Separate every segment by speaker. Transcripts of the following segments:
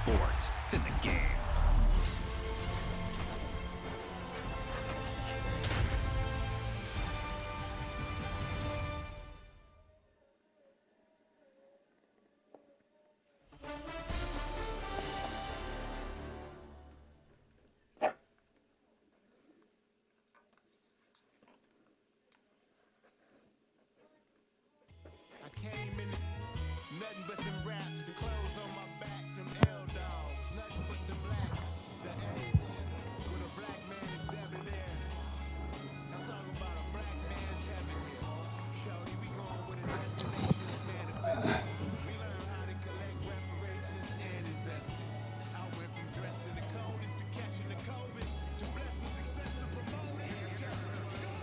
Speaker 1: sports. It's in the game.
Speaker 2: I came in nothing but them raps, the clothes on my back, them L dogs, nothing but them blacks, the A, with a black man is debonair. I'm talking about a black man's heaven here. Shorty, we going with a destination is manifested. We learn how to collect reparations and invest it. I went from dressing the coldest to catching the COVID, to blessed with success to promote it, to just go.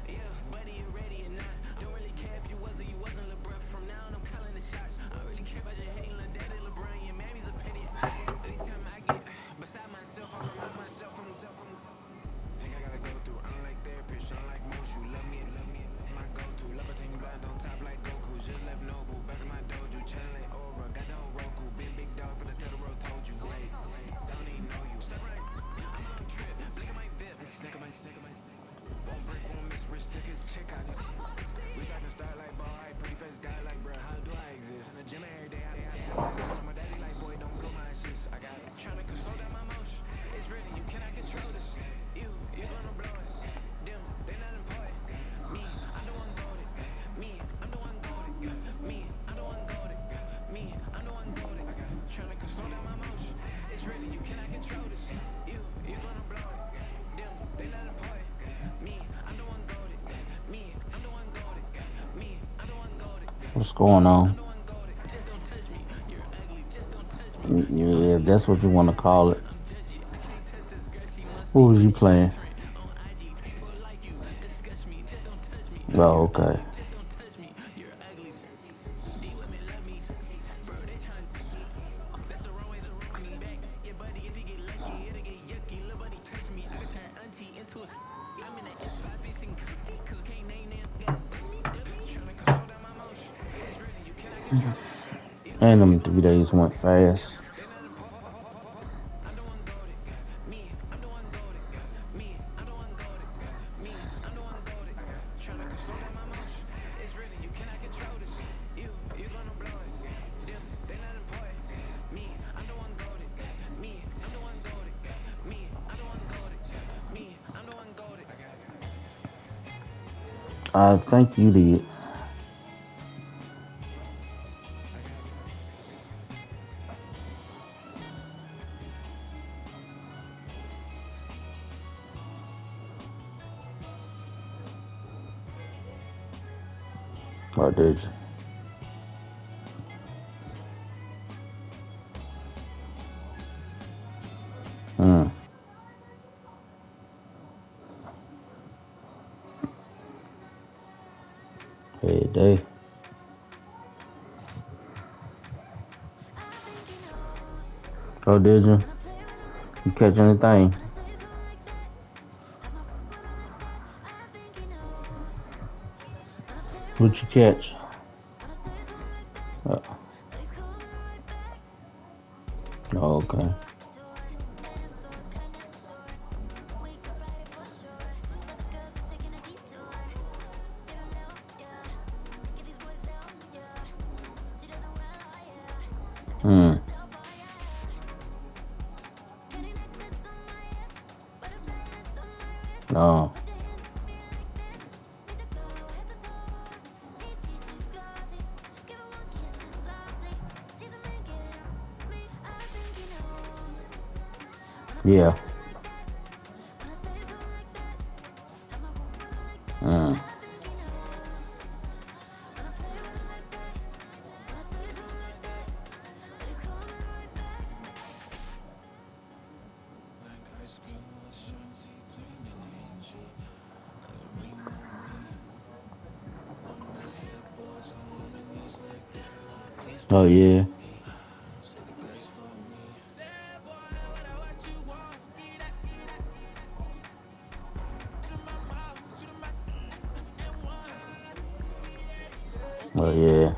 Speaker 2: Yeah, buddy, you ready or not? Don't really care if you was or you wasn't LeBron. From now on, I'm calling the shots. I don't really care about your hating, little daddy LeBron. Your mammy's a petty. Anytime I get beside myself, I remind myself from think I gotta go through. I don't like therapists, I don't like most. You love me, my go-to. Love a team blind on top like Goku. Just left Noble, back in my dojo. Channel like Aura, got the whole Roku. Been big dog for the tether road, told you. Wait, don't even know you. Step right, I'm on a trip. Blink at my VIP, and snicker my. Won't break, won't miss, rich tickets, check out it. We talking start like ball, right? Pretty face guy like, bruh, how do I exist? In the gym every day, I have my wrist. My daddy like, boy, don't blow my shit. I got it. Tryna slow down my motion. It's ready, you cannot control this. You gonna blow it. Them, they not important. Me, I'm the one goaded. Me, I'm the one goaded. Me, I'm the one goaded. Me, I'm the one goaded. Tryna slow down my motion. It's ready, you cannot control this. You gonna blow it. Them, they not important. Me, I'm the one goaded. Me, I'm the one goaded. Me, I'm the one goaded.
Speaker 3: What's going on?
Speaker 2: Just don't touch me. You're ugly. Just don't touch me.
Speaker 3: Yeah, that's what you want to call it.
Speaker 2: I'm judgy. I can't touch this girl. She
Speaker 3: Who
Speaker 2: musty.
Speaker 3: was you
Speaker 2: Pretty
Speaker 3: playing?
Speaker 2: trend on IG. People like you. Disgust me. Just don't touch me.
Speaker 3: Oh,
Speaker 2: You're
Speaker 3: okay.
Speaker 2: ugly. Just don't touch me. You're ugly. D women love me. Bro, they tryna. That's the wrong way to run me back. Yeah, buddy, if you get lucky, it'll get yucky. Little buddy touch me. I can turn auntie into a. I'm in the S5 facing cuffy. Cause I can't name them. Tryna slow down my motion. It's ready. You cannot control this.
Speaker 3: And
Speaker 2: You
Speaker 3: them
Speaker 2: gonna
Speaker 3: 3 days
Speaker 2: blow it.
Speaker 3: went fast.
Speaker 2: They not important. I'm the one goaded. Me, I'm the one goaded. Me, I'm the one goaded. Me, I'm the one goaded. Tryna slow down my motion. It's ready, you cannot control this. You gonna blow it. Them, they not important. Me, I'm the one goaded. Me, I'm the one goaded. Me, I'm the one goaded. Me, I'm the one goaded.
Speaker 3: I think you did. Or did you? Hmm. Hey, day. Oh, did you? You catch anything? What you catch? Uh, oh, okay. Hmm. Oh. Yeah. Hmm. Oh, yeah. Oh, yeah.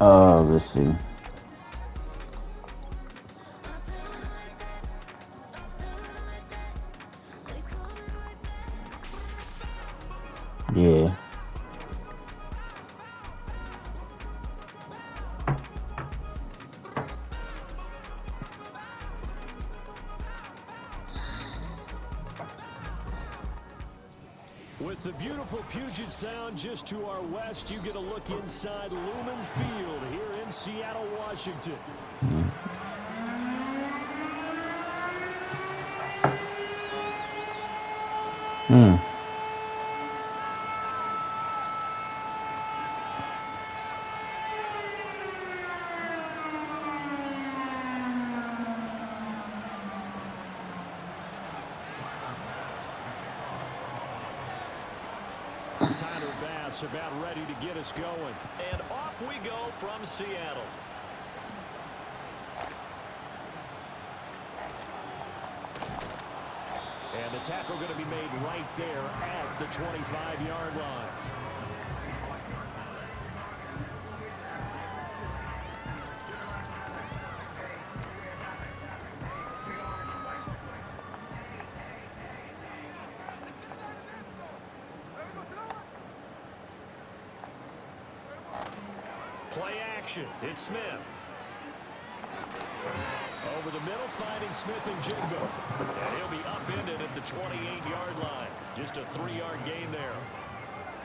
Speaker 3: Let's see. Yeah.
Speaker 1: With the beautiful Puget Sound just to our west, you get a look inside Lumen Field here in Seattle, Washington. Tyler Bass about ready to get us going. And off we go from Seattle. And the tackle going to be made right there at the 25-yard line. Play action. It's Smith. Over the middle, finding Smith and Jigbo. And he'll be upended at the 28-yard line. Just a 3-yard gain there.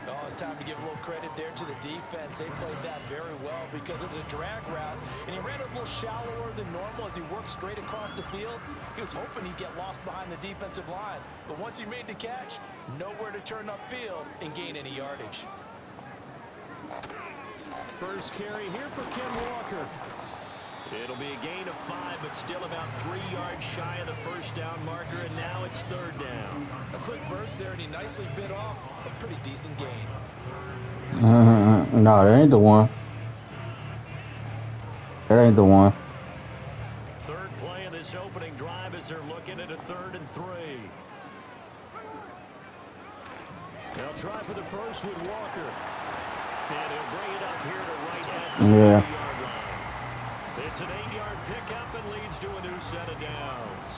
Speaker 4: Oh, it's time to give a little credit there to the defense. They played that very well because it was a drag route, and he ran it a little shallower than normal as he worked straight across the field. He was hoping he'd get lost behind the defensive line, but once he made the catch, nowhere to turn upfield and gain any yardage.
Speaker 1: First carry here for Ken Walker. It'll be a gain of 5, but still about 3 yards shy of the first down marker, and now it's 3rd down.
Speaker 4: A quick burst there, and he nicely bit off a pretty decent gain.
Speaker 3: No, that ain't the one. That ain't the one.
Speaker 1: Third play of this opening drive as they're looking at a 3rd and 3. They'll try for the first with Walker. And he'll bring it up here to right at the 40-yard line. It's an 8-yard pickup and leads to a new set of downs.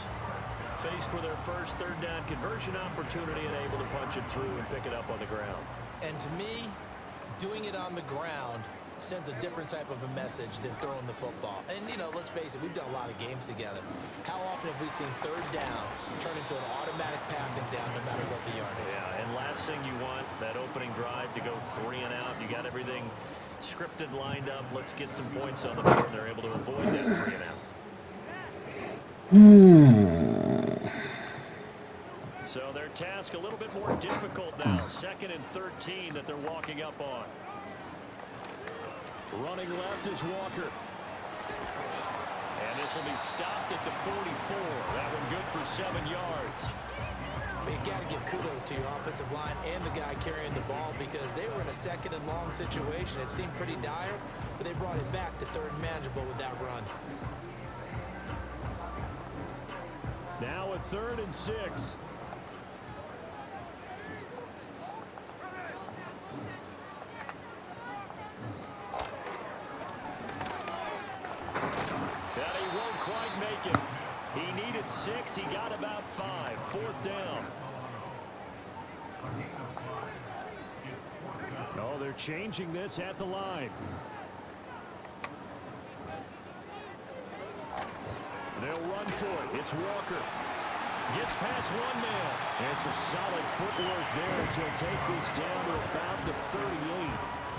Speaker 1: Faced with their first 3rd down conversion opportunity and able to punch it through and pick it up on the ground.
Speaker 4: And to me, doing it on the ground sends a different type of a message than throwing the football. And, you know, let's face it, we've done a lot of games together. How often have we seen 3rd down turn into an automatic passing down no matter what the yardage?
Speaker 1: Yeah, and last thing you want, that opening drive to go 3 and out. You got everything scripted, lined up. Let's get some points on the board. They're able to avoid that 3 and out. So their task a little bit more difficult now. 2nd and 13 that they're walking up on. Running left is Walker. And this will be stopped at the 44. That one good for 7 yards.
Speaker 4: But you got to give kudos to your offensive line and the guy carrying the ball because they were in a 2nd and long situation. It seemed pretty dire, but they brought it back to 3rd and manageable with that run.
Speaker 1: Now a 3rd and 6. That he won't quite make it. He needed 6. He got about 5. 4th down. Oh, they're changing this at the line. They'll run for it. It's Walker. Gets past one man. And some solid footwork there as he'll take this down to about the 38.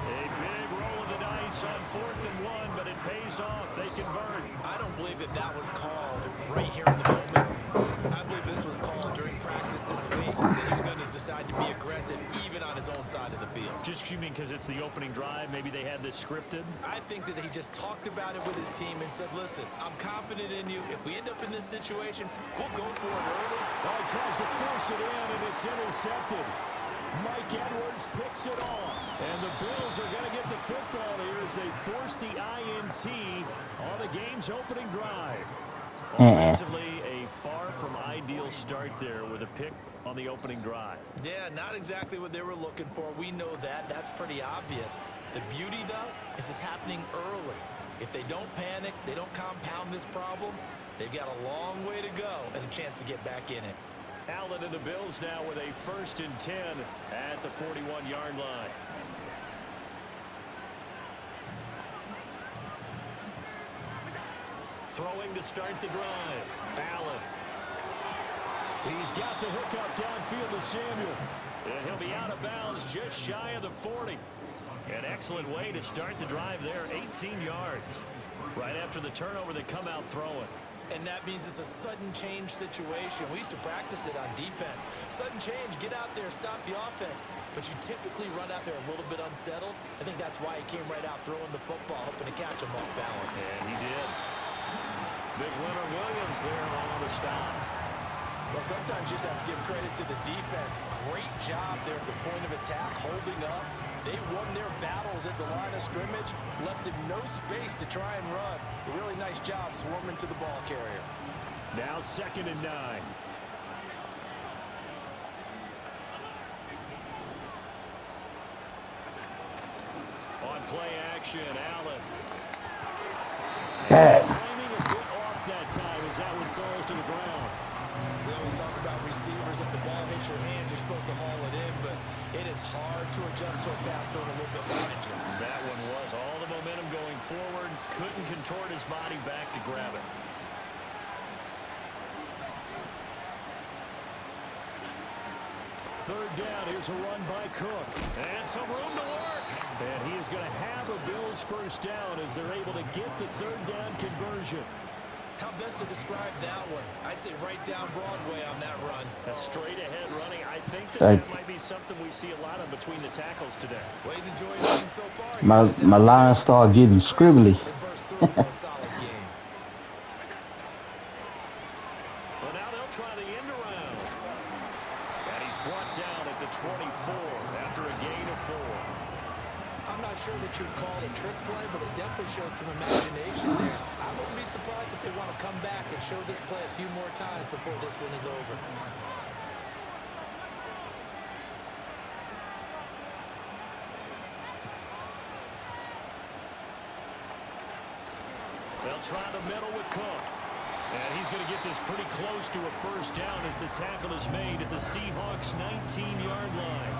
Speaker 1: A big roll of the dice on 4th and 1, but it pays off. They convert.
Speaker 4: I don't believe that that was called right here in the moment. I believe this was called during practice this week. That he was going to decide to be aggressive even on his own side of the field.
Speaker 1: Just you mean because it's the opening drive? Maybe they had this scripted?
Speaker 4: I think that he just talked about it with his team and said, listen, I'm confident in you. If we end up in this situation, we'll go for it early.
Speaker 1: Oh, he tries to force it in, and it's intercepted. Mike Edwards picks it off. And the Bills are going to get the football here as they force the INT on the game's opening drive. Offensively, a far from ideal start there with a pick on the opening drive.
Speaker 4: Yeah, not exactly what they were looking for. We know that. That's pretty obvious. The beauty, though, is it's happening early. If they don't panic, they don't compound this problem, they've got a long way to go and a chance to get back in it.
Speaker 1: Allen and the Bills now with a 1st and 10 at the 41-yard line. Throwing to start the drive. Allen. He's got the hook up downfield to Samuel. And he'll be out of bounds just shy of the 40. An excellent way to start the drive there, 18 yards. Right after the turnover, they come out throwing.
Speaker 4: And that means it's a sudden change situation. We used to practice it on defense. Sudden change, get out there, stop the offense. But you typically run out there a little bit unsettled. I think that's why he came right out throwing the football, hoping to catch him off balance.
Speaker 1: And he did. Big Leonard Williams there on the stop.
Speaker 4: Well, sometimes you just have to give credit to the defense. Great job there at the point of attack, holding up. They won their battles at the line of scrimmage, left him no space to try and run. A really nice job swarming to the ball carrier.
Speaker 1: Now 2nd and 9. On play action, Allen. Timing a bit off that time as that one falls to the ground.
Speaker 4: We always talk about receivers. If the ball hits your hand, you're supposed to haul it in, but it is hard to adjust to a pass thrown a little bit behind you.
Speaker 1: That one was all the momentum going forward. Couldn't contort his body back to grab it. Third down, here's a run by Cook. And some room to work. And he is going to have a Bills 1st down as they're able to get the 3rd down conversion.
Speaker 4: How best to describe that one? I'd say right down Broadway on that run.
Speaker 1: A straight-ahead running. I think that might be something we see a lot of between the tackles today.
Speaker 4: Well, he's enjoying things so far.
Speaker 3: My line started getting scribbly.
Speaker 1: Well, now they'll try the end around. And he's brought down at the 24 after a gain of 4.
Speaker 4: I'm not sure that you'd call it a trick play, but it definitely showed some imagination there. I wouldn't be surprised if they want to come back and show this play a few more times before this one is over.
Speaker 1: They'll try the middle with Cook. And he's going to get this pretty close to a 1st down as the tackle is made at the Seahawks' 19-yard line.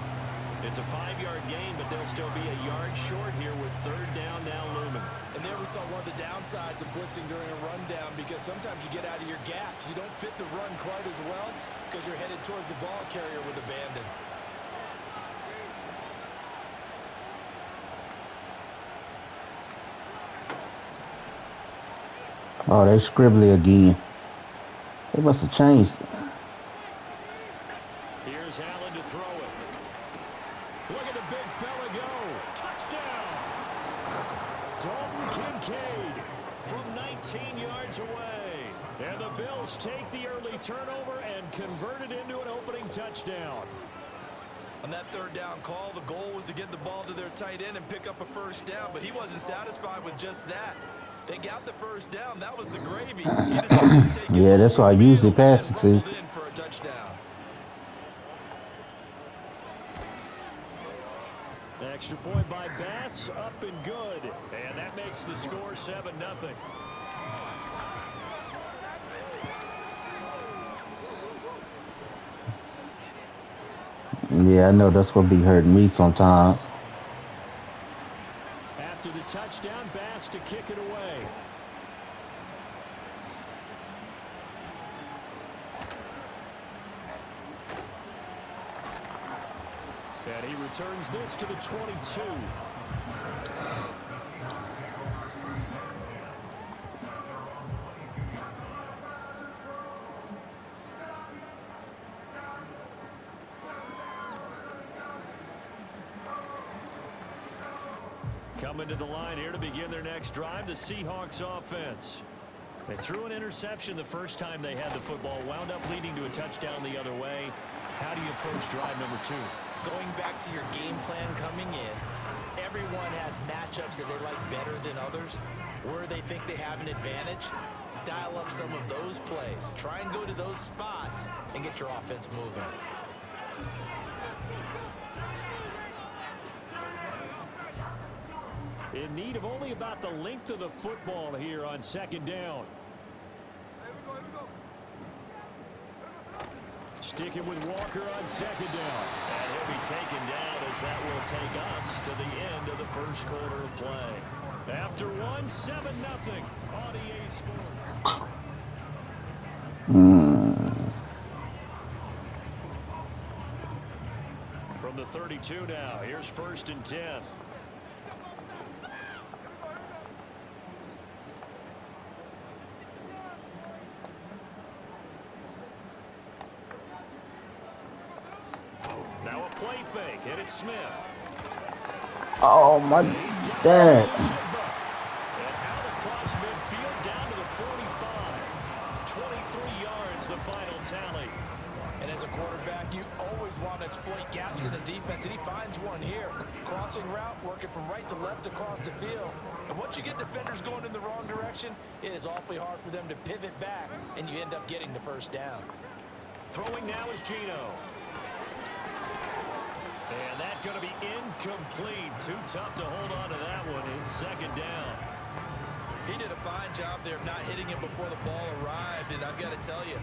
Speaker 1: It's a 5-yard gain, but they'll still be a yard short here with 3rd down now looming.
Speaker 4: And there we saw one of the downsides of blitzing during a rundown, because sometimes you get out of your gaps. You don't fit the run quite as well because you're headed towards the ball carrier with abandon.
Speaker 3: Oh, they scribbly again. They must have changed.
Speaker 1: Here's Allen to throw it. Look at the big fella go. Touchdown. Dalton Kincaid from 19 yards away. And the Bills take the early turnover and convert it into an opening touchdown.
Speaker 4: On that 3rd down call, the goal was to get the ball to their tight end and pick up a 1st down, but he wasn't satisfied with just that. They got the 1st down. That was the gravy. He decided to take
Speaker 3: Yeah, that's what I usually pass it to.
Speaker 4: in for a touchdown.
Speaker 1: Extra point by Bass, up and good. And that makes the score 7-0.
Speaker 3: Yeah, I know that's going to be hurting me sometimes.
Speaker 1: After the touchdown, Bass to kick it away. And he returns this to the 22. Coming to the line here to begin their next drive, the Seahawks offense. They threw an interception the first time they had the football, wound up leading to a touchdown the other way. How do you approach drive number 2?
Speaker 4: Going back to your game plan coming in, everyone has matchups that they like better than others, where they think they have an advantage. dial up some of those plays. Try and go to those spots and get your offense moving.
Speaker 1: In need of only about the length of the football here on second down. Sticking with Walker on second down. And he'll be taken down as that will take us to the end of the first quarter of play. After one, 7-0 on EA Sports. From the 32 now, here's 1st and 10. Now a play fake, and it's Smith.
Speaker 3: Oh my dad.
Speaker 1: And out across midfield down to the 45. 23 yards, the final tally.
Speaker 4: And as a quarterback, you always want to exploit gaps in the defense, and he finds one here. Crossing route, working from right to left across the field. And once you get defenders going in the wrong direction, it is awfully hard for them to pivot back, and you end up getting the first down.
Speaker 1: Throwing now is Gino. And that's going to be incomplete. Too tough to hold on to that one in second down.
Speaker 4: He did a fine job there of not hitting him before the ball arrived, and I've got to tell you,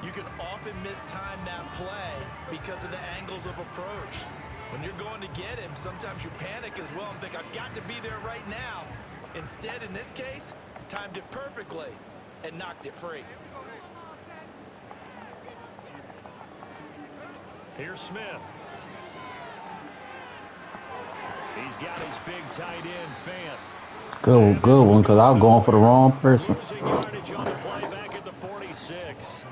Speaker 4: you can often mistime that play because of the angles of approach. When you're going to get him, sometimes you panic as well and think, I've got to be there right now. Instead, in this case, timed it perfectly and knocked it free.
Speaker 1: Here's Smith. He's got his big tight end, Fant.
Speaker 3: Good one, because I was going for the wrong person.
Speaker 1: Losing yardage on the play back at the 46.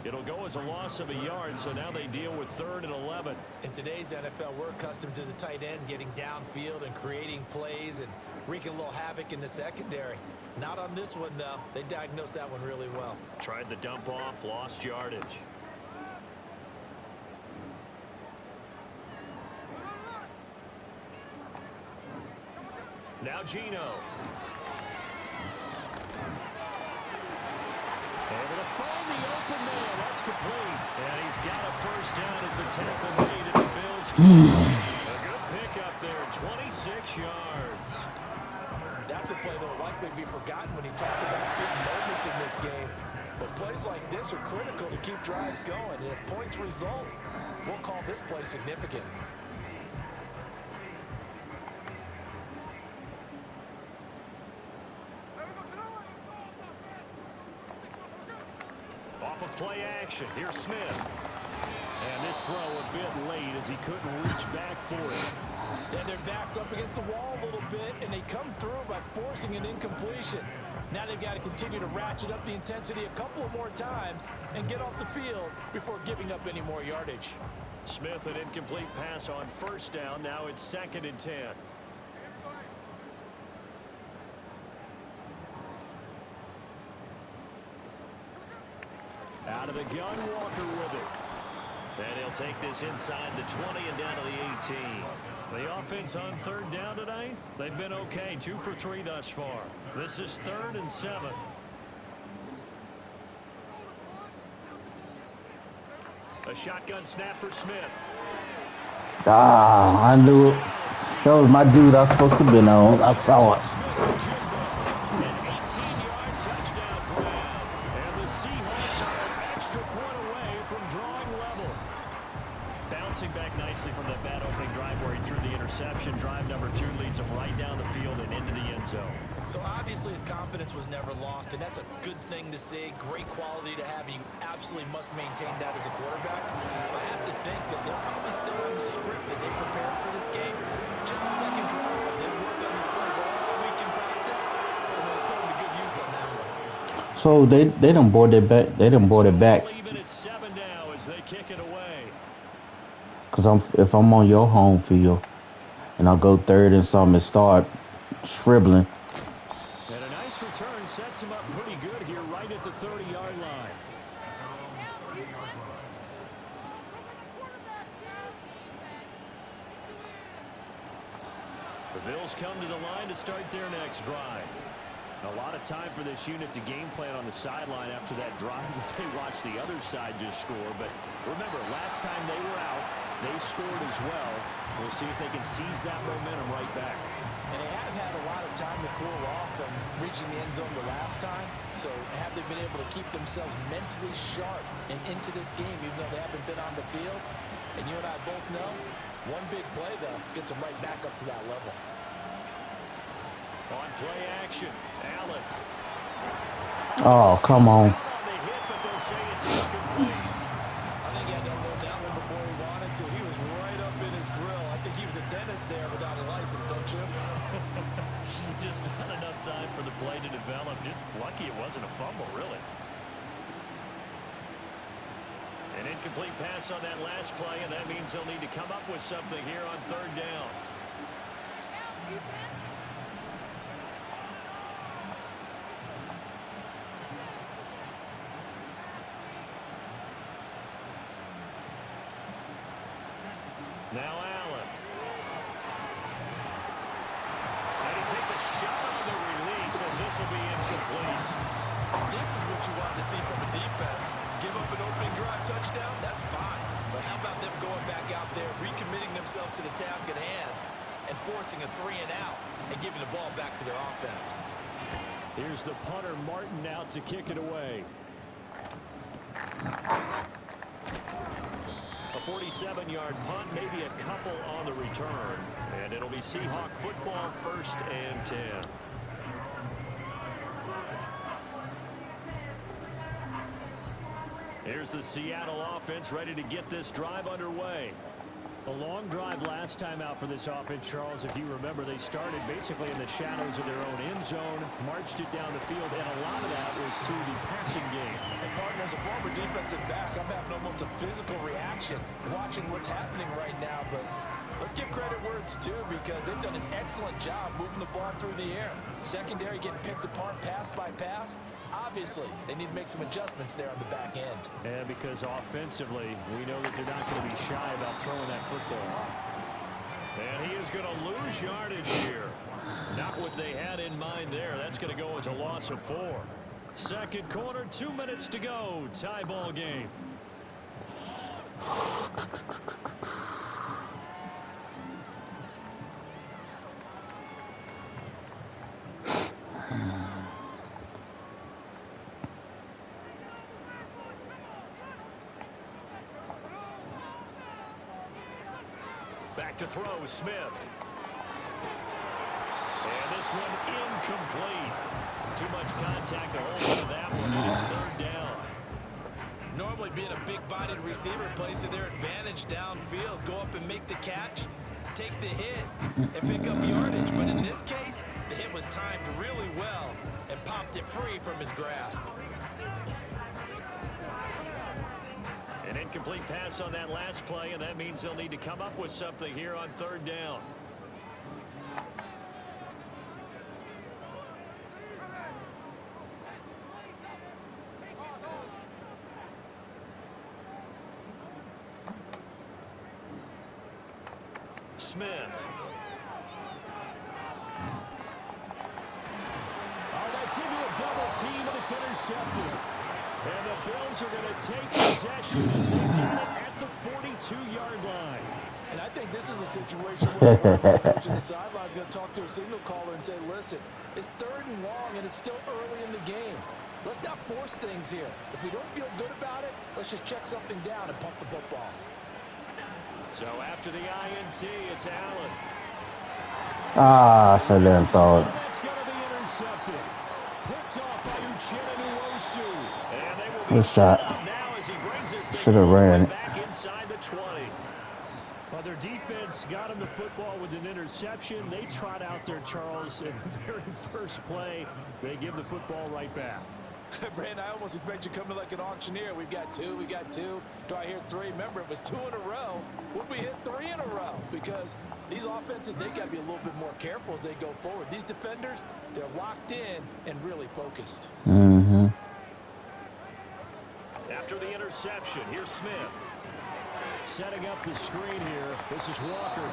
Speaker 1: It'll go as a loss of a yard, so now they deal with 3rd and 11.
Speaker 4: In today's NFL, we're accustomed to the tight end getting downfield and creating plays and wreaking a little havoc in the secondary. Not on this one, though. They diagnosed that one really well.
Speaker 1: Tried the dump off, lost yardage. Now Gino. Able to find the open man. That's complete. And he's got a first down as the tackle made at the Bills. A good pickup there, 26 yards.
Speaker 4: That's a play that will likely be forgotten when you talk about big moments in this game. But plays like this are critical to keep drives going. And if points result, we'll call this play significant.
Speaker 1: Off of play action, here's Smith. And this throw a bit late as he couldn't reach back for it.
Speaker 4: Then their back's up against the wall a little bit, and they come through by forcing an incompletion. Now they've got to continue to ratchet up the intensity a couple of more times and get off the field before giving up any more yardage.
Speaker 1: Smith, an incomplete pass on first down. Now it's 2nd and 10. Out of the gun, Walker with it. And he'll take this inside the 20 and down to the 18. The offense on 3rd down tonight, they've been okay. 2 for 3 thus far. This is 3rd and 7. A shotgun snap for Smith.
Speaker 3: I knew it. That was my dude I was supposed to be on. I saw it.
Speaker 1: An 18-yard touchdown grab. And the Seahawks are an extra point away from drawing level. Bouncing back nicely from that bad opening drive where he threw the interception. Drive number 2 leads him right down the field and into the end zone.
Speaker 4: So obviously his confidence was never lost, and that's a good thing to see. Great quality to have, and you absolutely must maintain that as a quarterback. But I have to think that they're probably still on the script that they prepared for this game. Just the second drive. They've worked on these plays all week in practice. Put them to good use on that one.
Speaker 3: So they done brought it back. They done brought it back.
Speaker 1: Leaving at 7 now as they kick it away.
Speaker 3: Cause if I'm on your home field, and I'll go 3rd and something and start scribbling.
Speaker 1: And a nice return sets him up pretty good here right at the 30-yard line. The Bills come to the line to start their next drive. A lot of time for this unit to game plan on the sideline after that drive that they watched the other side just score. But remember, last time they were out, they scored as well. We'll see if they can seize that momentum right back.
Speaker 4: And they have had a lot of time to cool off from reaching the end zone the last time. So have they been able to keep themselves mentally sharp and into this game, even though they haven't been on the field? And you and I both know, one big play, though, gets them right back up to that level.
Speaker 1: On play action, Allen.
Speaker 3: Oh, come on.
Speaker 1: On the hit, but they'll say it's incomplete.
Speaker 4: I think he had to unload that one before he wanted to. He was right up in his grill. I think he was a dentist there without a license, don't you?
Speaker 1: Just not enough time for the play to develop. Just lucky it wasn't a fumble, really. An incomplete pass on that last play, and that means they'll need to come up with something here on third down. Now Allen. And he takes a shot on the release as this will be incomplete.
Speaker 4: This is what you want to see from a defense. Give up an opening drive touchdown, that's fine. But how about them going back out there, recommitting themselves to the task at hand, and forcing a 3 and out, and giving the ball back to their offense.
Speaker 1: Here's the punter, Martin, out to kick it away. A 47-yard punt, maybe a couple on the return. And it'll be Seahawk football, 1st and 10. Here's the Seattle offense ready to get this drive underway. A long drive last time out for this offense, Charles. If you remember, they started basically in the shadows of their own end zone, marched it down the field, and a lot of that was through the passing game.
Speaker 4: And partner, as a former defensive back, I'm having almost a physical reaction watching what's happening right now. But let's give credit where it's due, because they've done an excellent job moving the ball through the air. Secondary getting picked apart pass by pass. Obviously, they need to make some adjustments there on the back end.
Speaker 1: And because offensively, we know that they're not going to be shy about throwing that football. And he is going to lose yardage here. Not what they had in mind there. That's going to go as a loss of 4. Second quarter, 2 minutes to go. Tie ball game. Back to throw, Smith. And this one incomplete. Too much contact to hold on to that one, and it's 3rd down.
Speaker 4: Normally being a big-bodied receiver plays to their advantage downfield. Go up and make the catch, take the hit, and pick up yardage. But in this case, the hit was timed really well and popped it free from his grasp.
Speaker 1: An incomplete pass on that last play, and that means they'll need to come up with something here on 3rd down. Smith. Oh, that's into a double team, and it's intercepted. And the Bills are going to take possession as they get it at the 42-yard line.
Speaker 4: And I think this is a situation where the coach on the sideline is going to talk to a signal caller and say, listen, it's 3rd and long, and it's still early in the game. Let's not force things here. If we don't feel good about it, let's just check something down and pump the football.
Speaker 1: So after the INT, it's Allen.
Speaker 3: Ah, I should have thought.
Speaker 1: That's going to be intercepted. Picked off by Uchenna-Nwosu. And they will be
Speaker 3: Good shot.
Speaker 1: shut now as he brings this
Speaker 3: Should have ran it.
Speaker 1: back inside the 20. Well, their defense got him the football with an interception. They trot out there, Charles, in the very first play. They give the football right back.
Speaker 4: Brandon, I almost expect you coming like an auctioneer. We've got 2, we got 2. Do I hear 3? Remember, it was 2 in a row. Would we hit 3 in a row? Because these offenses, they got to be a little bit more careful as they go forward. These defenders, they're locked in and really focused.
Speaker 3: Mm-hmm.
Speaker 1: After the interception, here's Smith. Setting up the screen here. This is Walker.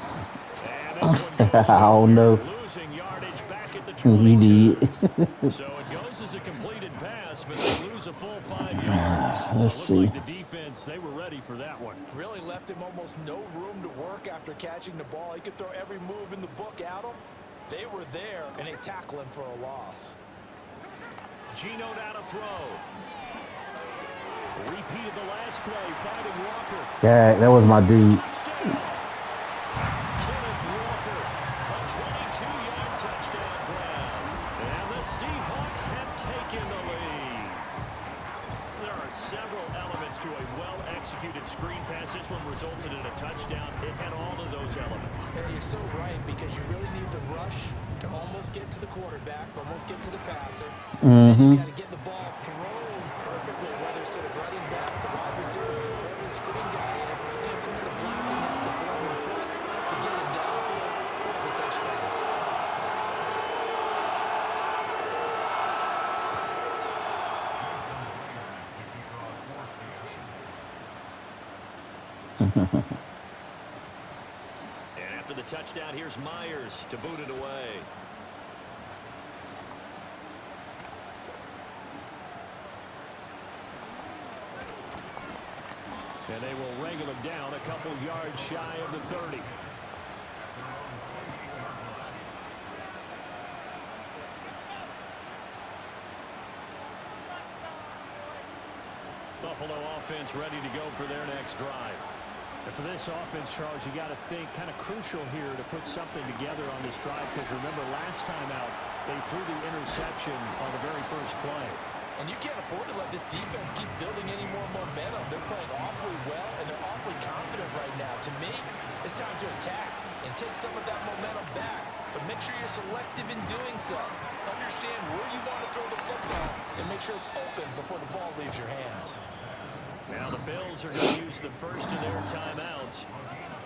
Speaker 1: And this one goes
Speaker 3: I don't know.
Speaker 1: losing yardage back back at the
Speaker 3: He
Speaker 1: 22.
Speaker 3: did.
Speaker 1: So it goes as a completed pass, but they lose a full 5 yards.
Speaker 3: Let's
Speaker 1: It looked
Speaker 3: see.
Speaker 1: like the defense, they were ready for that one.
Speaker 4: Really left him almost no room to work after catching the ball. He could throw every move in the book at him. They were there, and they tackle him for a loss.
Speaker 1: Geno now to throw. Repeated the last play, finding Walker.
Speaker 3: Yeah, that was my dude.
Speaker 1: Touchdown. Kenneth Walker, a 22-yard touchdown grab. And the Seahawks have taken the lead. There are several elements to a well-executed screen pass. This one resulted in a touchdown. It had all of those elements.
Speaker 4: Yeah, you're so right, because you really need the rush to almost get to the quarterback, almost get to the passer. Then you got to get the ball thrown perfectly, whether it's to the running back, the wide receiver, wherever the screen guy is. And of course, the blocking has to form in front to get him downfield for the touchdown.
Speaker 1: And after the touchdown, here's Myers to boot it away. And they will wrangle him down a couple yards shy of the 30. Buffalo offense ready to go for their next drive.
Speaker 5: And for this offense, Charles, you got to think kind of crucial here to put something together on this drive, because remember last time out they threw the interception on the very first play.
Speaker 4: And you can't afford to let this defense keep building any more momentum. They're playing awfully well, and they're awfully confident right now. To me, it's time to attack and take some of that momentum back. But make sure you're selective in doing so. Understand where you want to throw the football, and make sure it's open before the ball leaves your hands.
Speaker 1: Now the Bills are going to use the first of their timeouts.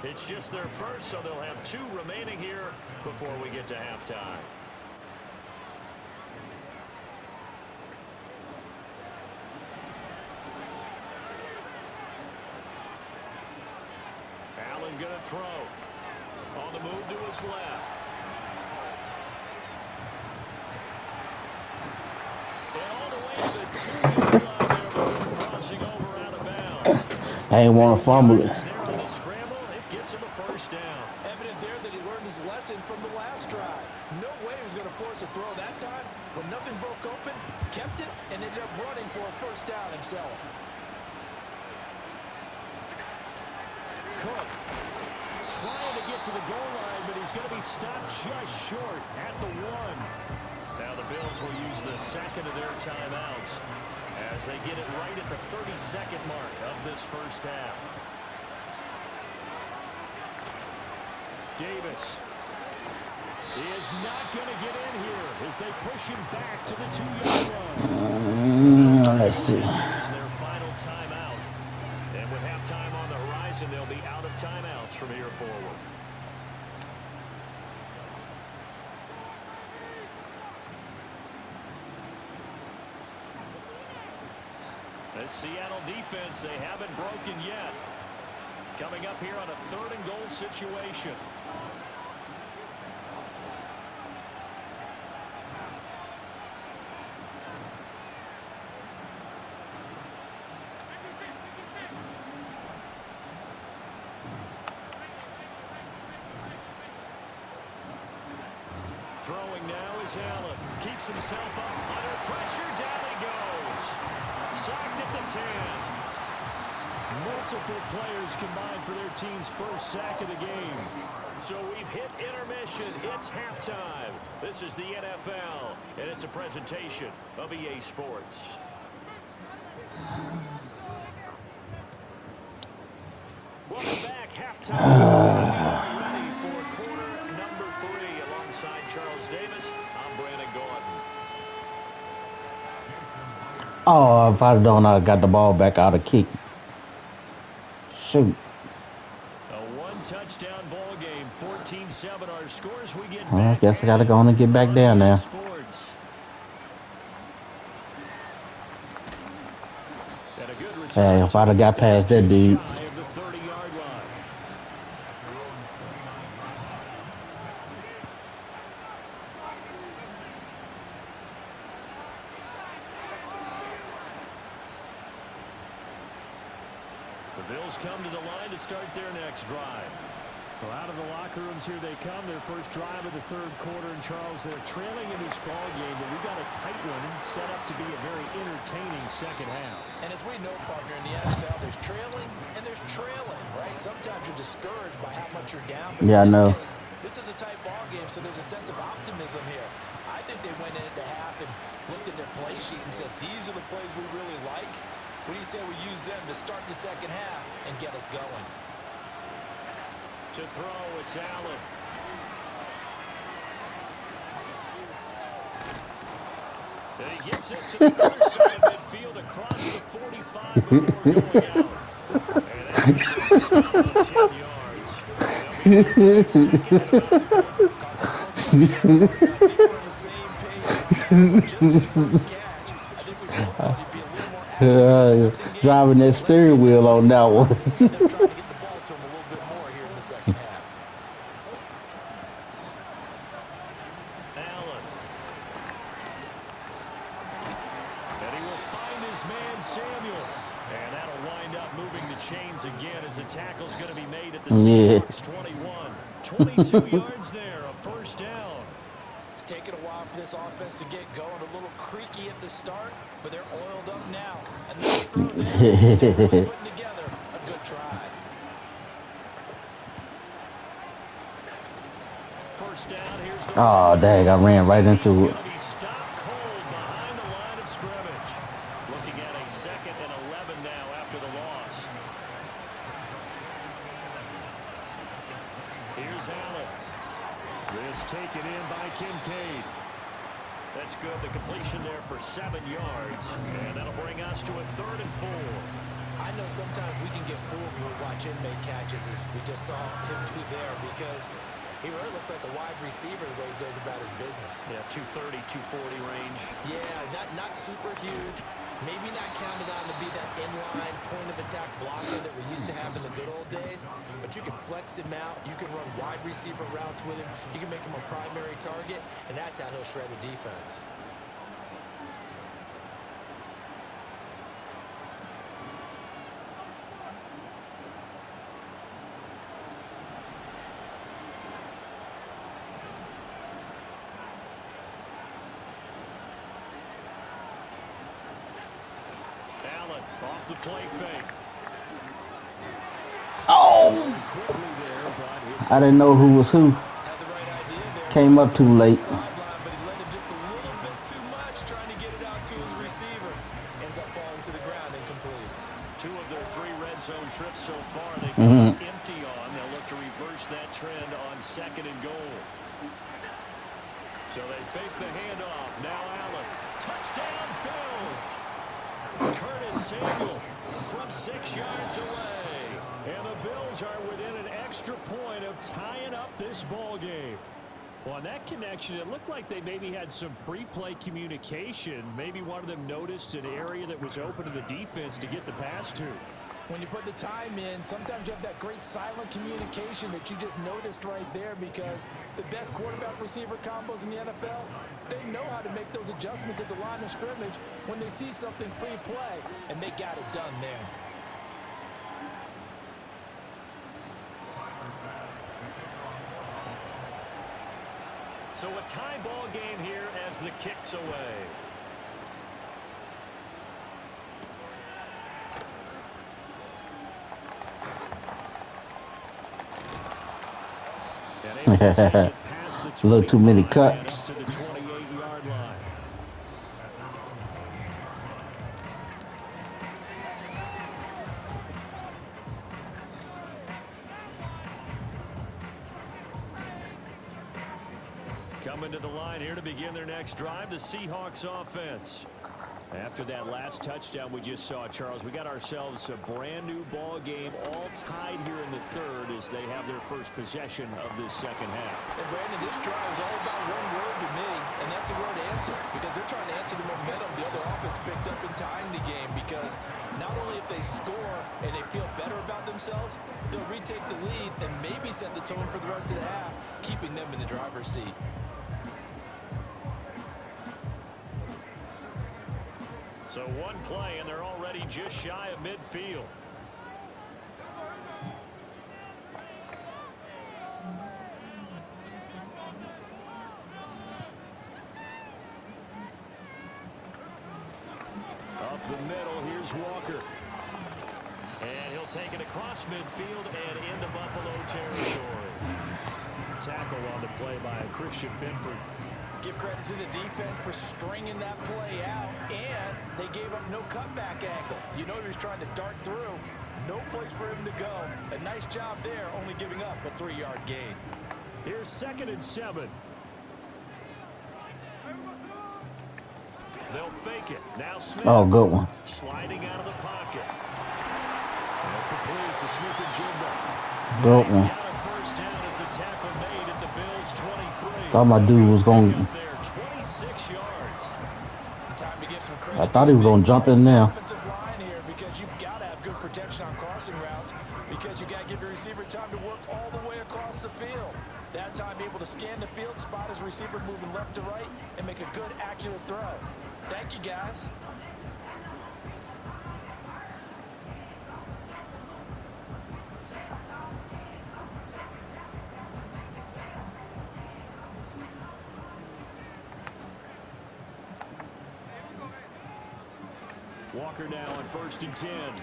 Speaker 1: It's just their first, so they'll have 2 remaining here before we get to halftime. Allen going to throw. On the move to his left. And all the way to the 2-yard line there before crossing over out of bounds.
Speaker 3: I ain't want to fumble it.
Speaker 1: There on the scramble, it gets him a first down.
Speaker 4: Evident there that he learned his lesson from the last drive. No way he was going to force a throw that time. When nothing broke open, kept it, and ended up running for a first down himself.
Speaker 1: Cook trying to get to the goal line, but he's going to be stopped just short at the 1. Now the Bills will use the second of their timeouts as they get it right at the 32nd mark of this first half. Davis is not going to get in here as they push him back to the 2-yard line.
Speaker 3: Let's see.
Speaker 1: Use their final timeout. And with halftime on the horizon, they'll be out of timeouts from here forward. This Seattle defense, they haven't broken yet. Coming up here on a 3rd and goal situation. Throwing now is Allen. Keeps himself up under pressure. Down he goes. Sacked at the 10.
Speaker 5: Multiple players combined for their team's first sack of the game.
Speaker 1: So we've hit intermission. It's halftime. This is the NFL, and it's a presentation of EA Sports. Welcome back. Halftime. We are ready for quarter number 3. Alongside Charles Davis, I'm Brandon Gordon.
Speaker 3: Oh, if I'd have known I got the ball back, I'd have kicked. Shoot.
Speaker 1: A 1-touchdown ball game, 14-7 our scores. We get
Speaker 3: Well, I
Speaker 1: back.
Speaker 3: guess I got to go on and get back down there.
Speaker 1: Sports. And a good return.
Speaker 3: Hey, if I'd have got past that dude.
Speaker 1: Shy of the 30-yard line. The Bills come to the line to start their next drive.
Speaker 5: Well, out of the locker rooms here they come. Their first drive of the third quarter. And, Charles, they're trailing in this ball game, but we got a tight one set up to be a very entertaining second half.
Speaker 4: And as we know, partner, in the NFL, there's trailing and there's trailing, right? Sometimes you're discouraged by how much you're down. But
Speaker 3: Yeah, I
Speaker 4: in
Speaker 3: know.
Speaker 4: this case, this is a tight ball game, so there's a sense of optimism here. I think they went into half and looked at their play sheet and said, these are the plays we really like. What do you say we use them to start the second half and get us going?
Speaker 1: To throw, it's Allen. And he gets us to the other side of midfield across the 45 before going out. And that's 10 yards. They'll be able to take second and about 4.
Speaker 4: I think we're on the same page on that. Just his first catch. I think we both thought he'd be a little more active in the passing game.
Speaker 3: Driving that
Speaker 4: Let's see
Speaker 3: steering
Speaker 4: if
Speaker 3: wheel
Speaker 4: that's
Speaker 3: on that one.
Speaker 4: them trying to get the ball to him a little bit more here in the second half.
Speaker 1: Allen. And he will find his man, Samuel. And that'll wind up moving the chains again as the tackle's going to be made at the Seahawks 21. 22 yards there, a first down.
Speaker 4: It's taken a while for this offense to get going. A little creaky at the start, but they're oiled up now. And nice throw there. They're really putting together a good drive.
Speaker 1: First down, here's the
Speaker 3: Oh, dang, I ran right into
Speaker 1: He's
Speaker 3: it.
Speaker 1: going to be stopped cold behind the line of scrimmage. Looking at a 2nd and 11 now after the loss. Here's Allen. This taken in by Kincaid. That's good. The completion there for 7 yards. And that'll bring us to a 3rd and 4.
Speaker 4: I know sometimes we can get fooled when we watch him make catches, as we just saw him do there, because he really looks like a wide receiver the way he goes about his business.
Speaker 1: Yeah, 230, 240 range.
Speaker 4: Yeah, not super huge. Maybe not counted on to be that inline point-of-attack blocker that we used to have in the good old days. But you can flex him out. You can run wide receiver routes with him. You can make him a primary target, and that's how he'll shred a defense.
Speaker 1: Allen off the play fake.
Speaker 3: Oh!
Speaker 1: Quickly there, but it's
Speaker 3: I didn't know who was who.
Speaker 4: Had the right idea there.
Speaker 3: Came up too late.
Speaker 4: Sideline, but he let him just a little bit too much, trying to get it out to his receiver. Ends up falling to the ground incomplete.
Speaker 1: 2 of their 3 red zone trips so far they come empty on. They'll look to reverse that trend on 2nd and goal. So they fake the handoff. Now Allen. Touchdown, Bills. Curtis Samuel from 6 yards away. And the Bills are within an extra point of tying up this ball game. Well, on that connection, it looked like they maybe had some pre-play communication. Maybe one of them noticed an area that was open to the defense to get the pass to.
Speaker 4: When you put the time in, sometimes you have that great silent communication that you just noticed right there, because the best quarterback-receiver combos in the NFL, they know how to make those adjustments at the line of scrimmage when they see something pre-play, and they got it done there.
Speaker 1: So a tie ball game here as the kick's away.
Speaker 3: A little too many cuts.
Speaker 1: To the 28-yard line. Coming to the line here to begin their next drive, the Seahawks offense. After that last touchdown we just saw, Charles, we got ourselves a brand new ball game, all tied here in the third as they have their first possession of this second half.
Speaker 4: And Brandon, this drive is all about one word to me, and that's the word answer, because they're trying to answer the momentum the other offense picked up in tying the game, because not only if they score and they feel better about themselves, they'll retake the lead and maybe set the tone for the rest of the half, keeping them in the driver's seat. So one play, and they're already just shy of midfield.
Speaker 1: Up the middle, here's Walker. And he'll take it across midfield and into Buffalo territory. Tackle on the play by Christian Binford.
Speaker 4: Give credit to the defense for stringing that play out, and they gave up no cutback angle. You know he was trying to dart through. No place for him to go. A nice job there, only giving up a 3-yard gain.
Speaker 1: Here's 2nd and 7. They'll fake it. Now Smith.
Speaker 3: Oh, good one.
Speaker 1: Sliding out of the pocket. And complete to Smith-Njigba.
Speaker 3: Good
Speaker 1: He's
Speaker 3: one.
Speaker 1: got a first down as a tackle made at the Bills' 23.
Speaker 3: Thought my dude was going.
Speaker 1: Up there, 26 yards.
Speaker 4: Time to give some credit
Speaker 3: I thought he was going to jump in there.
Speaker 4: offensive line here, because you've got to have good protection on crossing routes, because you got to give your receiver time to work all the way across the field. That time able to scan the field, spot his receiver moving left to right, and make a good, accurate throw. Thank you, guys.
Speaker 1: Walker now on 1st and 10. And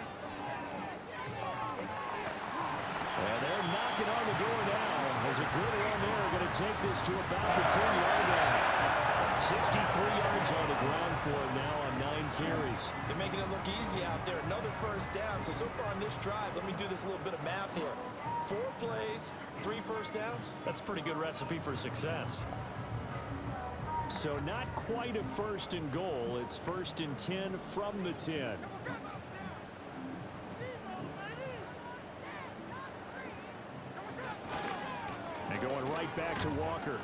Speaker 1: they're knocking on the door now. There's a good run there. Going to take this to about the 10-yard line. 63 yards on the ground for him now on 9 carries.
Speaker 4: They're making it look easy out there. Another first down. So far on this drive, let me do this little bit of math here. 4 plays, 3 first downs.
Speaker 1: That's a pretty good recipe for success. So not quite a 1st and goal. It's 1st and 10 from the 10. And going right back to Walker.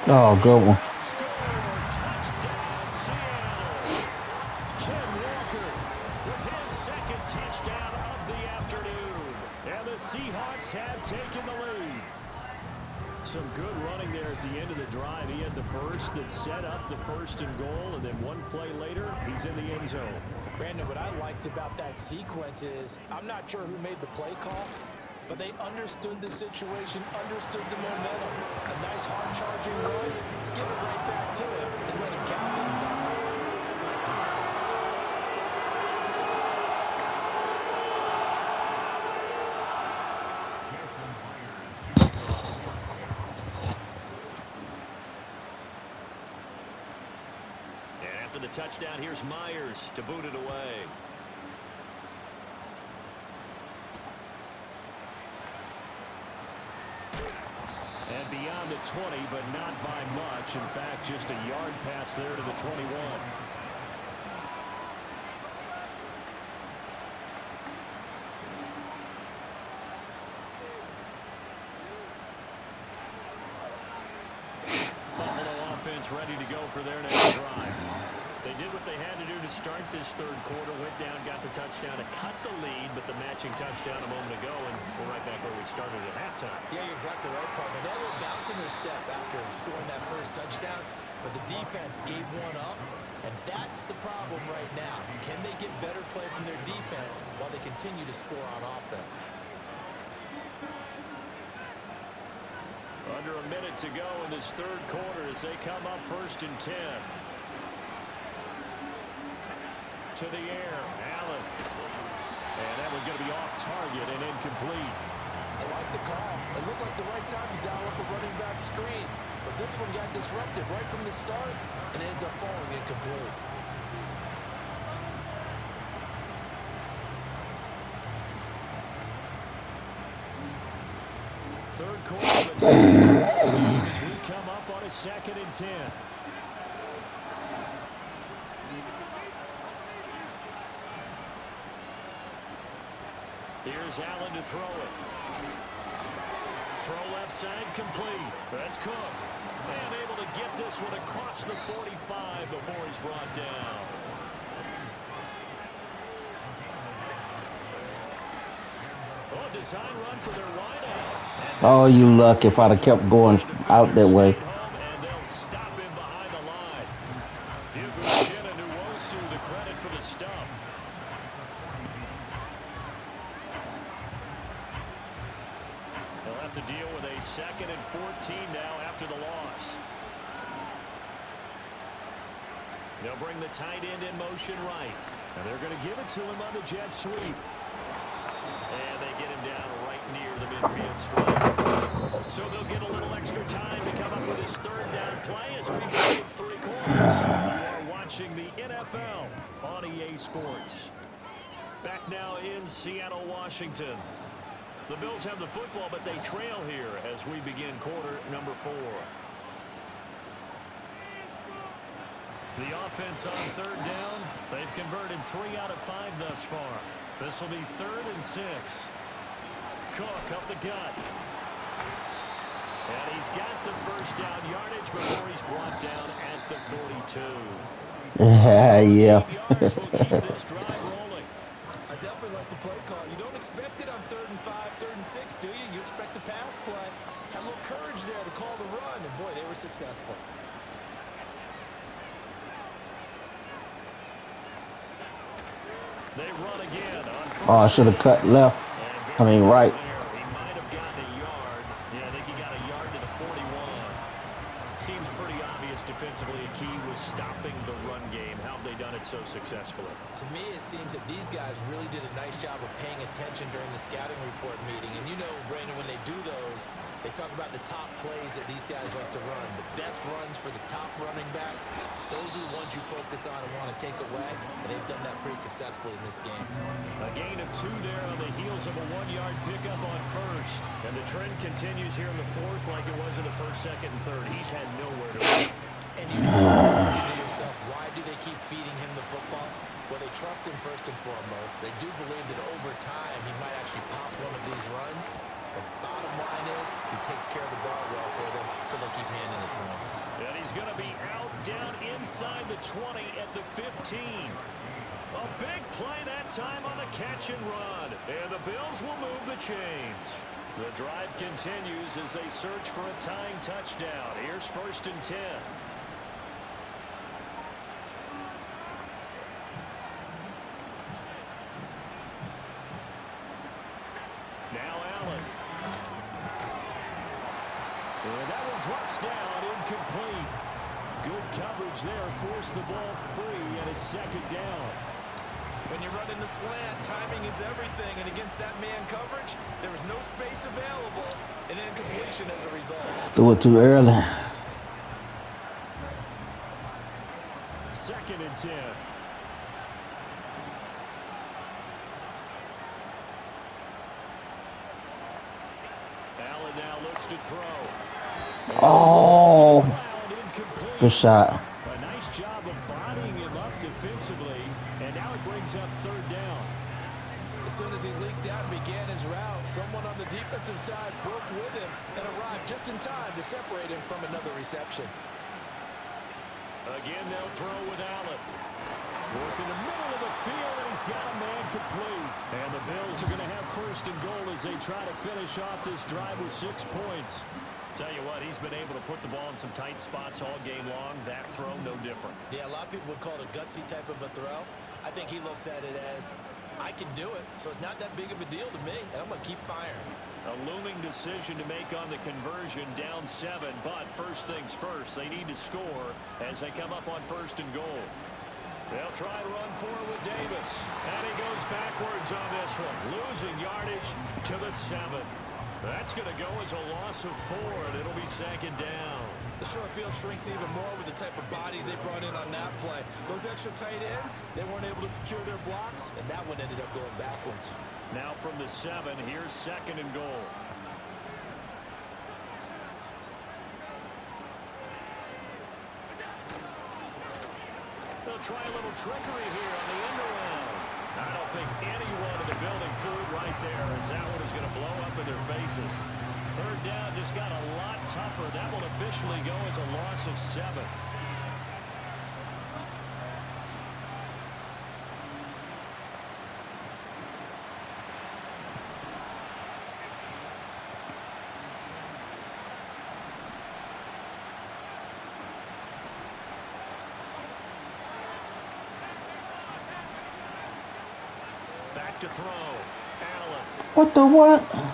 Speaker 3: Oh, good one.
Speaker 1: Score, touchdown, Seattle. Ken Walker with his 2nd touchdown of the afternoon. And the Seahawks have taken the lead. Some good running there at the end of the drive. He had the burst that set up the 1st and goal, and then 1 play later, he's in the end zone.
Speaker 4: Brandon, what I liked about that sequence is, I'm not sure who made the play call, but they understood the situation, understood the momentum. A nice hard-charging run, give it right back to him, and let him cap things off.
Speaker 1: And after the touchdown, here's Myers to boot it away. And beyond the 20, but not by much. In fact, just a yard pass there to the 21. Buffalo offense ready to go for their next drive. They did what they had to do to start this 3rd quarter. Went down, got the touchdown to cut the lead, but the matching touchdown a moment ago, and we're right back where we started at halftime.
Speaker 4: Yeah, you're exactly right, partner. They had a little bounce in their step after scoring that first touchdown, but the defense gave one up, and that's the problem right now. Can they get better play from their defense while they continue to score on offense?
Speaker 1: Under a minute to go in this 3rd quarter as they come up 1st and 10. To the air, Allen. And that one's going to be off target and incomplete.
Speaker 4: I like the call. It looked like the right time to dial up a running back screen. But this one got disrupted right from the start and ends up falling incomplete.
Speaker 1: Third quarter as we come up on a 2nd and 10. Here's Allen to throw it. Throw left side complete. That's Cook. And able to get this one across the 45 before he's brought down. Oh, design run for their wideout.
Speaker 3: Oh, you luck if I'd have kept going out that way.
Speaker 1: And they'll stop him behind the line. Give Uchenna Nwosu the credit for the stuff. They'll have to deal with a 2nd and 14 now after the loss. They'll bring the tight end in motion right. And they're going to give it to him on the jet sweep. And they get him down right near the midfield stripe. So they'll get a little extra time to come up with his third down play as we begin three quarters. You are watching the NFL on EA Sports. Back now in Seattle, Washington. The Bills have the football, but they trail here as we begin quarter number 4. The offense on third down, they've converted 3 out of 5 thus far. This will be 3rd and 6. Cook up the gut. And he's got the first down yardage before he's brought down at the 42.
Speaker 3: Yeah.
Speaker 1: Yards will keep this drive rolling.
Speaker 4: I definitely like the play call. You don't expect it on 3rd and 5, 3rd and 6, do you? You expect a pass play. Had a little courage there to call the run, and boy, they were successful.
Speaker 1: They run again on first.
Speaker 3: Oh, I should have cut left. I mean, right.
Speaker 1: He might have gotten a yard. Yeah, I think he got a yard to the 41. Seems pretty obvious defensively. A key was stopping the run game. How have they done it so successfully?
Speaker 4: To me, it seems that these guys really did a nice job of paying attention during the scouting report meeting. And you know, Brandon, when they do those, they talk about the top plays that these guys like to run. The best runs for the top running back. Those are the ones you focus on and want to take away. And they've done that pretty successfully in this game.
Speaker 1: A gain of 2 there on the heels of a 1-yard pickup on first. And the trend continues here in the 4th like it was in the 1st, 2nd, and 3rd. He's had nowhere to go.
Speaker 4: And you think to yourself, why do they keep feeding him the football? Well, they trust him first and foremost. They do believe that over time he might actually pop one of these runs. But bottom line is he takes care of the ball well for them, so they'll keep handing it to him.
Speaker 1: And he's going to be out down inside the 20 at the 15. A big play that time on the catch and run. And the Bills will move the chains. The drive continues as they search for a tying touchdown. Here's 1st and 10. Now Allen. And that one drops down, incomplete. Good coverage there, forced the ball free, and it's 2nd down.
Speaker 4: When you run in the slant, timing is everything, and against that man coverage, there was no space available, and incompletion as a result.
Speaker 3: Threw it too early.
Speaker 1: 2nd and 10. Allen now looks to throw.
Speaker 3: Oh,
Speaker 1: Incomplete.
Speaker 3: good shot.
Speaker 1: A nice job of bodying him up defensively, and now it brings up 3rd down.
Speaker 4: As soon as he leaked out and began his route, someone on the defensive side broke with him and arrived just in time to separate him from another reception.
Speaker 1: Again, they'll throw with Allen. Work in the middle of the field, and he's got a man complete. And the Bills are going to have 1st and goal as they try to finish off this drive with 6 points. Tell you what, he's been able to put the ball in some tight spots all game long. That throw, no different.
Speaker 4: Yeah, a lot of people would call it a gutsy type of a throw. I think he looks at it as, I can do it, so it's not that big of a deal to me, and I'm going to keep firing.
Speaker 1: A looming decision to make on the conversion, down 7, but first things first, they need to score as they come up on 1st and goal. They'll try to run forward with Davis, and he goes backwards on this one, losing yardage to the 7. That's going to go as a loss of 4, and it'll be 2nd down.
Speaker 4: The short field shrinks even more with the type of bodies they brought in on that play. Those extra tight ends, they weren't able to secure their blocks, and that one ended up going backwards.
Speaker 1: Now from the 7, here's 2nd and goal. They'll try a little trickery here on the end around. I don't think anyone in the building fooled right there, as that one is going to blow up in their faces. 3rd down just got a lot tougher. That will officially go as a loss of 7. Back to throw. Allen.
Speaker 3: What the what?
Speaker 1: And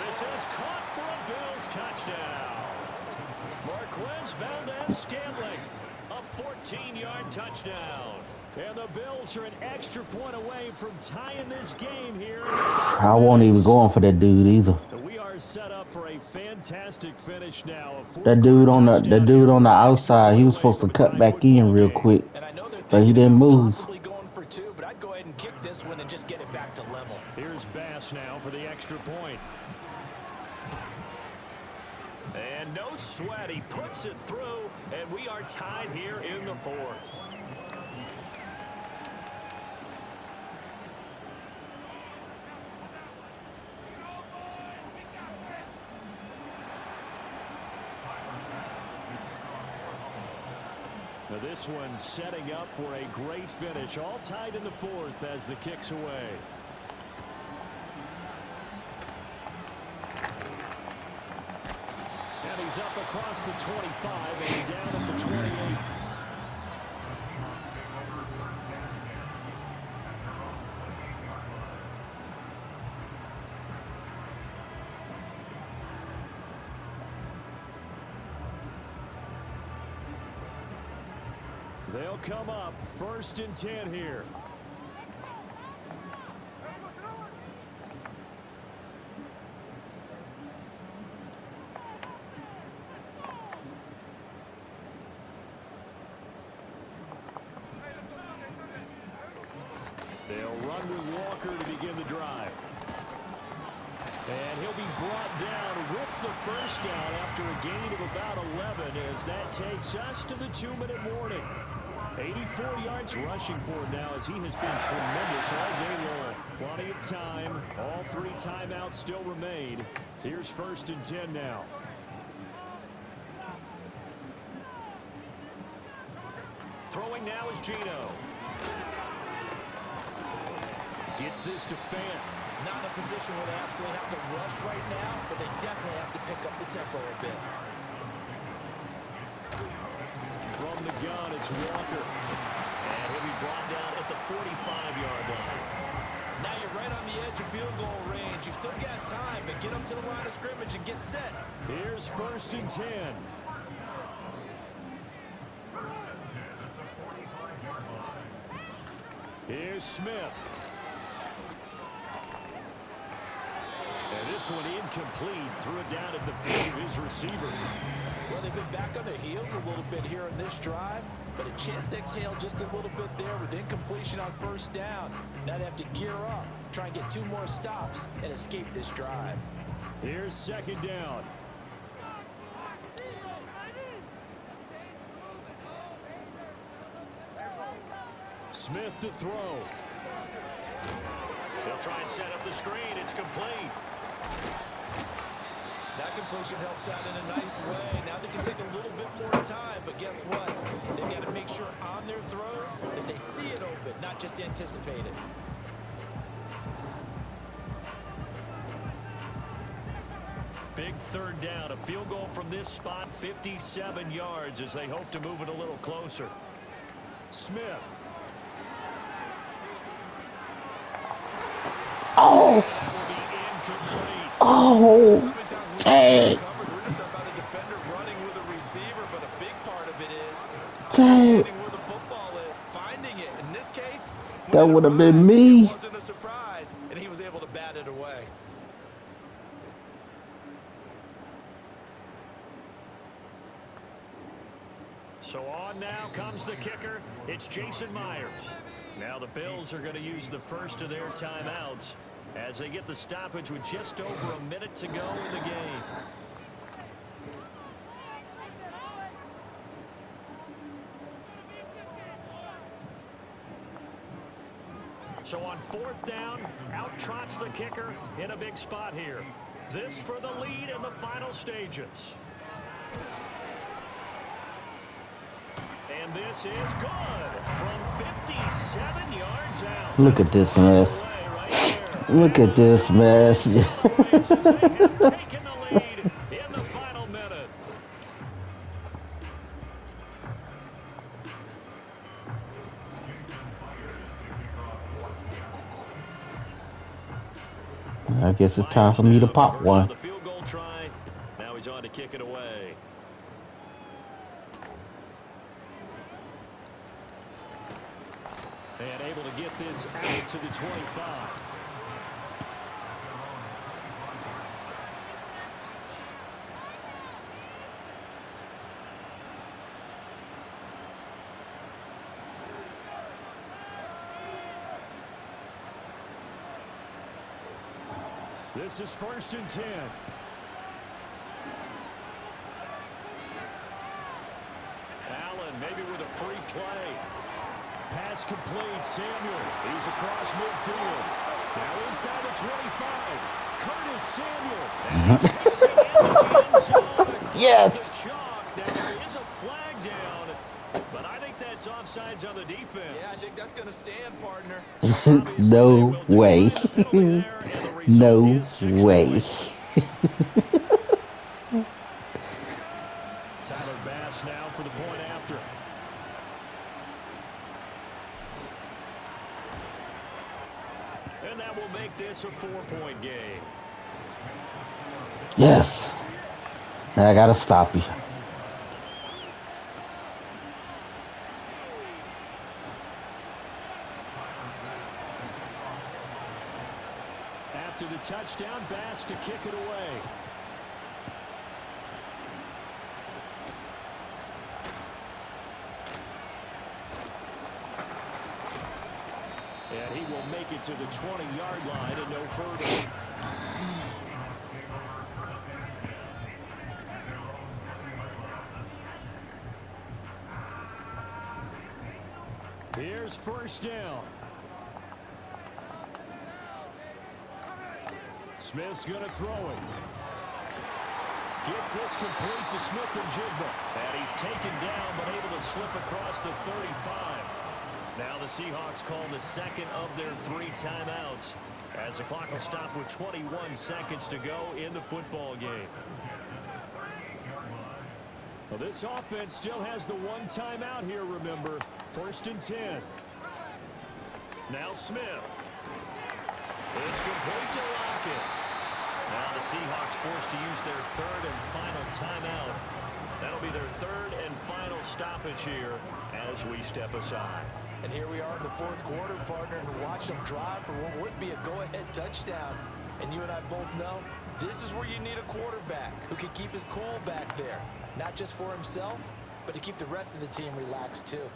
Speaker 1: this is caught for a Bills touchdown. Marquez Valdez-Scantling A 14-yard touchdown. And the Bills are an extra point away from tying this game here.
Speaker 3: I won't even go on for that dude either.
Speaker 1: We are set up for a fantastic finish now.
Speaker 3: That dude on the outside, he was supposed to cut back in real quick,
Speaker 4: And I know they're
Speaker 3: but he
Speaker 4: thinking
Speaker 3: didn't
Speaker 4: about
Speaker 3: move.
Speaker 4: possibly going for two, but I'd go ahead and kick this one and just get it back to level.
Speaker 1: Here's Bass now for the extra point. And no sweat, he puts it through, and we are tied here in the fourth. Now this one setting up for a great finish, all tied in the fourth as the kick's away. And he's up across the 25 and down at the 28. They'll come up 1st and 10 here. They'll run with Walker to begin the drive. And he'll be brought down with the first down after a gain of about 11 as that takes us to the 2-minute warning. 84 yards rushing for him now as he has been tremendous all day long. Plenty of time. All 3 timeouts still remain. Here's 1st and 10 now. Throwing now is Gino. Gets this to Fant.
Speaker 4: Not in a position where they absolutely have to rush right now, but they definitely have to pick up the tempo a bit.
Speaker 1: From the gun, it's Walker. And he'll be brought down at the 45-yard line.
Speaker 4: Now you're right on the edge of field goal range. You've still got time, but get up to the line of scrimmage and get set.
Speaker 1: Here's 1st and 10. Here's Smith. And this one incomplete. Threw it down at the feet of his receiver.
Speaker 4: Well, they've been back on their heels a little bit here in this drive, but a chance to exhale just a little bit there with incompletion on 1st down. Now they have to gear up, try and get 2 more stops, and escape this drive.
Speaker 1: Here's 2nd down. Smith to throw. They'll try and set up the screen. It's complete.
Speaker 4: That completion helps out in a nice way. Now they can take a little bit more time, but guess what? They've got to make sure on their throws that they see it open, not just anticipate it.
Speaker 1: Big 3rd down. A field goal from this spot, 57 yards as they hope to move it a little closer. Smith.
Speaker 3: Oh, oh, dang,
Speaker 4: We're just about a defender running with a receiver, but a big part of it is
Speaker 3: dang.
Speaker 4: understanding where the football is, finding it. In this case,
Speaker 3: That would have been me.
Speaker 4: it wasn't a surprise, and he was able to bat it away.
Speaker 1: So on now comes the kicker. It's Jason Myers. Now the Bills are going to use the first of their timeouts as they get the stoppage with just over a minute to go in the game. So on 4th down, out trots the kicker in a big spot here. This for the lead in the final stages. And this is good from 57 yards out.
Speaker 3: Look at this mess. Look at this mess.
Speaker 1: Taking the lead in the final minute.
Speaker 3: I guess it's time for me to pop one.
Speaker 1: The field goal try. Now he's on to kick it away.
Speaker 5: get this out to the 25. This is 1st and 10. Allen maybe with a free play. Pass complete. Samuel. He's across midfield. Now inside the 25. Curtis Samuel. And he takes it in the end zone across
Speaker 3: Yes.
Speaker 5: the chalk. Now there is a flag down, but I think that's offsides on the defense.
Speaker 4: Yeah, I think that's going to stand, partner.
Speaker 3: No way. No way.
Speaker 5: Tyler Bass now for the point after. And that will make this a 4-point game.
Speaker 3: Yes. Now I gotta stop you.
Speaker 5: After the touchdown, Bass to kick it away. And he will make it to the 20-yard line and no further. Here's 1st down. Smith's going to throw it. Gets this complete to Smith and Jigba. And he's taken down but able to slip across the 35. Now the Seahawks call the second of their 3 timeouts as the clock will stop with 21 seconds to go in the football game. Well, this offense still has the 1 timeout here, remember. 1st and 10. Now Smith. It's complete to Lockett. Now the Seahawks forced to use their 3rd and final timeout. That'll be their 3rd and final stoppage here as we step aside.
Speaker 4: And here we are in the 4th quarter, partner, and watch them drive for what would be a go-ahead touchdown. And you and I both know this is where you need a quarterback who can keep his cool back there. Not just for himself, but to keep the rest of the team relaxed too.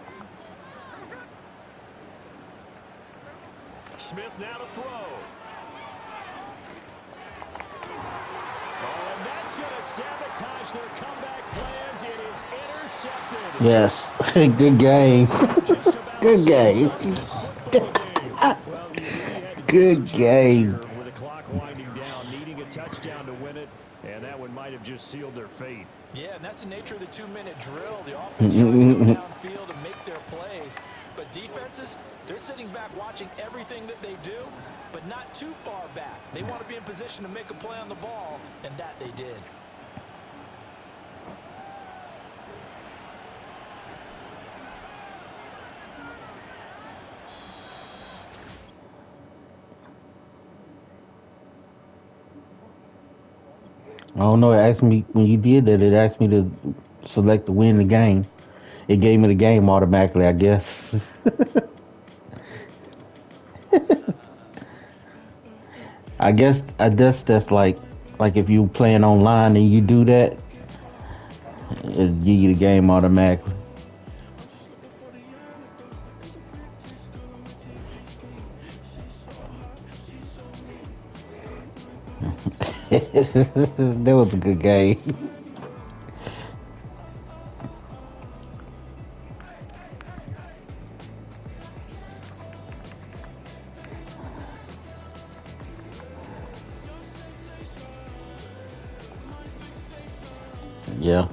Speaker 5: Smith now to throw. Oh, and that's going to sabotage their comeback plans. It is intercepted.
Speaker 3: Yes. Good game. Good game. Good game.
Speaker 5: With the clock winding down, needing a touchdown to win it, and that one might have just sealed their fate.
Speaker 4: Yeah, and that's the nature of the 2-minute drill. The offense trying to go downfield and make their plays. But defenses, they're sitting back watching everything that they do, but not too far back. They want to be in position to make a play on the ball, and that they did.
Speaker 3: I don't know. It asked me when you did that. It asked me to select to win the game. It gave me the game automatically, I guess. I guess that's like if you playing online and you do that, it give you the game automatically. That was a good game. Yeah.